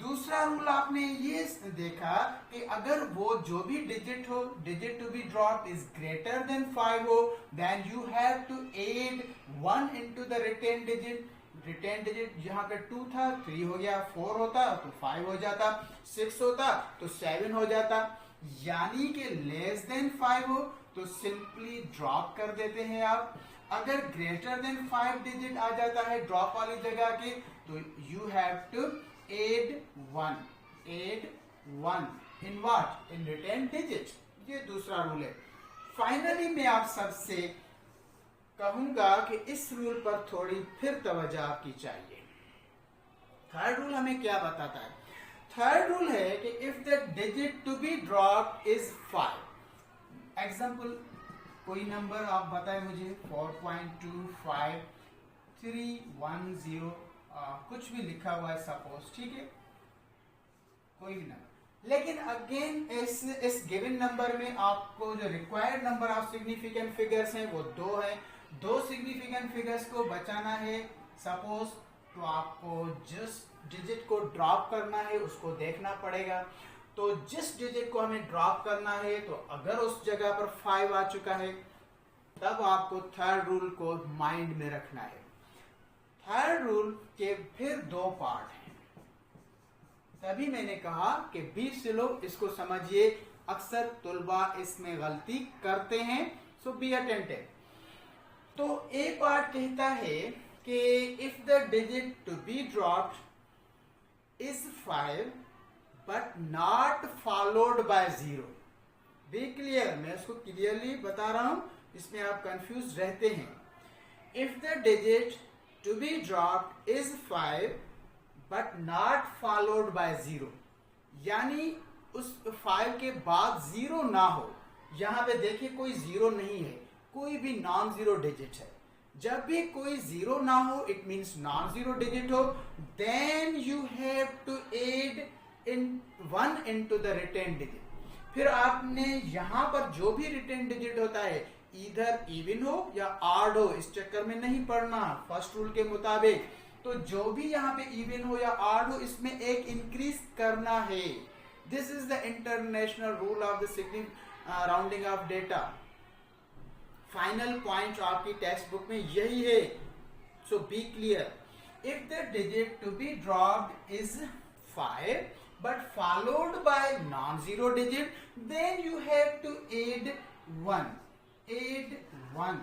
दूसरा रूल आपने ये देखा कि अगर वो जो भी डिजिट हो, digit to be dropped is greater than 5 हो, then you have to add 1 into the retain digit. Retained digit यहाँ पे 2 था, 3 हो गया, 4 होता तो 5 हो जाता, 6 होता तो 7 हो जाता। यानी कि लेस देन 5 हो तो सिंपली ड्रॉप कर देते हैं आप। अगर ग्रेटर देन 5 डिजिट आ जाता है ड्रॉप वाली जगह के, तो you have to add 1 in what? In retained digit. ये दूसरा रूल है। फाइनली मैं आप सबसे कहूंगा कि इस रूल पर थोड़ी फिर तवज्जो आपकी चाहिए। थर्ड रूल हमें क्या बताता है? थर्ड रूल है कि if the digit to be dropped is 5। Example कोई नंबर आप बताएं मुझे, 4.25310 कुछ भी लिखा हुआ है सपोज, ठीक है, कोई भी नंबर। लेकिन अगेन इस गिवन नंबर में आपको जो required number of significant figures हैं वो 2 हैं। 2 सिग्निफिकेंट फिगर्स को बचाना है सपोज, तो आपको जिस डिजिट को ड्रॉप करना है उसको देखना पड़ेगा। तो जिस डिजिट को हमें ड्रॉप करना है, तो अगर उस जगह पर 5 आ चुका है तब आपको थर्ड रूल को माइंड में रखना है। थर्ड रूल के फिर 2 पार्ट हैं, तभी मैंने कहा कि 20 से लोग इसको समझिए। अक्सर तुलबा इसमें गलती करते हैं, सो बी अटेंटिव। तो एक पार्ट कहता है कि if the digit to be dropped is 5 but not followed by 0। Be clear, मैं इसको क्लियरली बता रहा हूं, इसमें आप कंफ्यूज रहते हैं। If the digit to be dropped is 5 but not followed by 0, यानी उस 5 के बाद 0 ना हो। यहां पे देखिए कोई 0 नहीं है, कोई भी नॉन जीरो डिजिट है। जब भी कोई 0 ना हो, it means non zero digit हो, then you have to add in 1 into the retain digit. फिर आपने यहां पर जो भी रिटेन डिजिट होता है, इधर इवन हो या ऑड हो, इस चक्कर में नहीं पढ़ना फर्स्ट रूल के मुताबिक। तो जो भी यहाँ पे इवन हो या ऑड हो, इसमें एक इंक्रीज करना है। This is the international rule of the rounding off data. Final point आपकी टेक्स्ट बुक में यही है. So be clear. If the digit to be dropped is 5 but followed by non-zero digit, then you have to add 1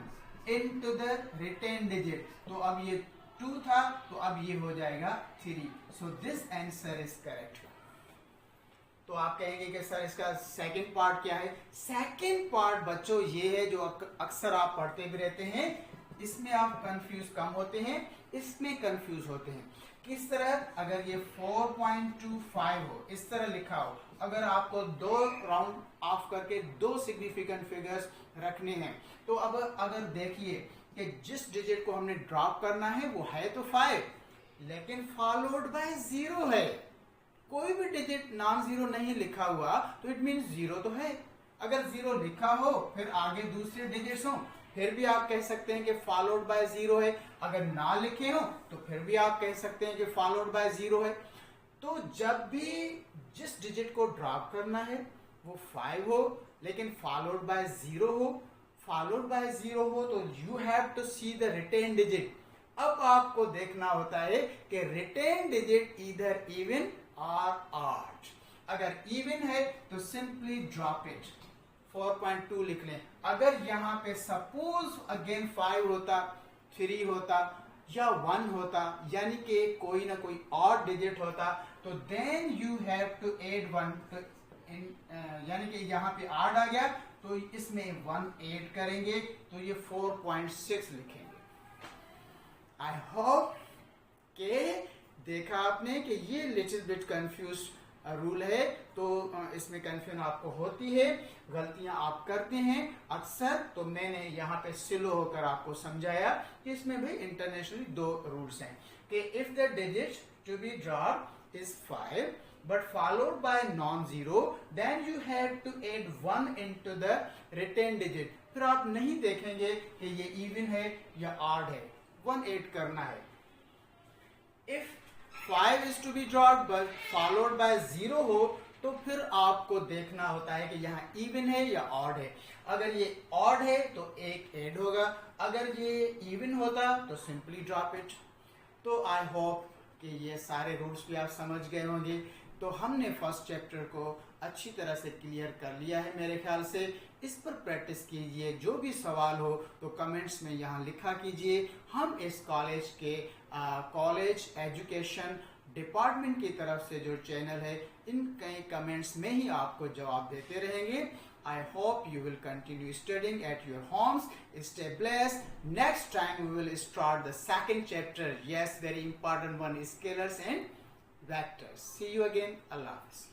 into the retained digit. तो अब ये 2 था तो अब ये हो जाएगा 3. so this answer is correct. तो आप कहेंगे कि सर इसका सेकंड पार्ट क्या है? सेकंड पार्ट बच्चों ये है जो अक्सर आप पढ़ते भी रहते हैं, इसमें आप कंफ्यूज कम होते हैं, इसमें कंफ्यूज होते हैं. किस तरह? अगर ये 4.25 हो, इस तरह लिखा हो, अगर आपको 2 राउंड ऑफ करके 2 सिग्निफिकेंट फिगर्स रखने हैं, तो अब अगर देखिए कि जिस डिजिट को हमने ड्रॉप करना है वो है तो 5, लेकिन फॉलोड बाय 0 है. कोई भी डिजिट नॉन जीरो नहीं लिखा हुआ तो इट मींस 0 तो है. अगर 0 लिखा हो फिर आगे दूसरे डिजिट्स हो, फिर भी आप कह सकते हैं कि फॉलोड बाय 0 है. अगर ना लिखे हो तो फिर भी आप कह सकते हैं कि फॉलोड बाय 0 है. तो जब भी जिस डिजिट को ड्रॉप करना है वो 5 हो लेकिन फॉलोड बाय 0 हो, फॉलोड बाय 0 हो तो you have to see the retain digit. अब आपको देखना होता है कि रिटेन डिजिट इधर इवन और ऑड. अगर इवन है तो सिंपली ड्रॉप इट, 4.2 लिख लें. अगर यहाँ पे सपोज अगेन 5 होता, 3 होता या 1 होता, यानी कि कोई ना कोई और डिजिट होता, तो then you have to add 1. यानी कि यहाँ पे ऑड आ गया तो इसमें 1 ऐड करेंगे तो ये 4.6 लिखेंगे. आई होप के देखा आपने कि ये लिटिल बिट कंफ्यूज रूल है. तो इसमें कंफ्यूजन आपको होती है, गलतियां आप करते हैं अक्सर. तो मैंने यहाँ पे स्लो होकर आपको समझाया कि इसमें भी इंटरनेशनली 2 रूल्स हैं कि if the digit to be dropped is 5 but followed by non-zero, then you have to add 1 into the retained digit. फिर आप नहीं देखेंगे कि ये इवन है या ऑड है, 1 ऐड करना है. If 5 is to be dropped but followed by 0 हो तो फिर आपको देखना होता है कि यहाँ इवन है या ऑड है. अगर ये ऑड है तो 1 ऐड होगा, अगर ये इवन होता तो सिंपली ड्रॉप इट. तो आई होप कि ये सारे रूल्स भी आप समझ गए होंगे. तो हमने फर्स्ट चैप्टर को अच्छी तरह से क्लियर कर लिया है मेरे ख्याल से. इस पर प्रैक्टिस कीजिए, जो भी सवाल हो तो कमेंट्स में यहाँ लिखा कीजिए. हम इस कॉलेज के कॉलेज एजुकेशन डिपार्टमेंट की तरफ से जो चैनल है, इन कई कमेंट्स में ही आपको जवाब देते रहेंगे. I hope you will continue studying at your homes. Stay blessed. Next time we will start the second chapter. Yes, very important one is scalars and vectors. See you again. Allah Hafiz.